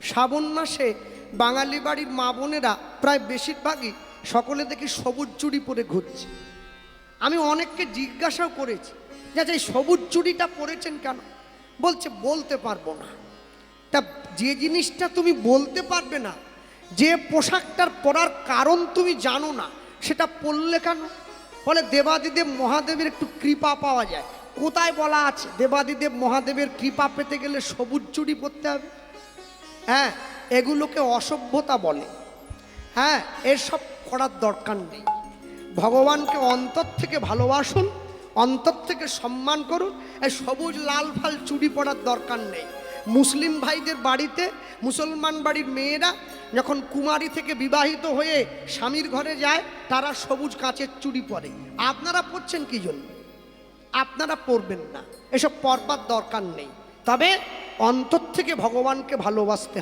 শ্রাবণ মাসে বাঙালি বাড়ির মা বোনেরা প্রায় বেশিরভাগই সকলে দেখি সবুজ চুড়ি পরে ঘুরছে। আমি অনেককে জিজ্ঞাসাও করেছি যে এই সবুজ চুড়িটা পরেছেন কেন? বলছে বলতে পারবো না। তা যে জিনিসটা তুমি বলতে পারবে না, যে পোশাকটার পরার কারণ তুমি জানো না, সেটা পরলে কেন? বলে দেবাদিদেব মহাদেবের একটু কৃপা পাওয়া যায়। কোথায় বলা আছে দেবাদিদেব মহাদেবের কৃপা পেতে গেলে সবুজ চুড়ি পরতে হবে? হ্যাঁ, এগুলোকে অসভ্যতা বলে। হ্যাঁ, এসব করার দরকার নেই। ভগবানকে অন্তর থেকে ভালোবাসুন, অন্তর থেকে সম্মান করুন। এই সবুজ লাল ফাল চুড়ি পরার দরকার নেই। মুসলিম ভাইদের বাড়িতে মুসলমান বাড়ির মেয়েরা যখন কুমারী থেকে বিবাহিত হয়ে স্বামীর ঘরে যায়, তারা সবুজ কাঁচের চুড়ি পরে। আপনারা পরছেন কি জন্য? আপনারা পরবেন না, এসব পরবার দরকার নেই। তবে অন্তর থেকে ভগবানকে ভালোবাসতে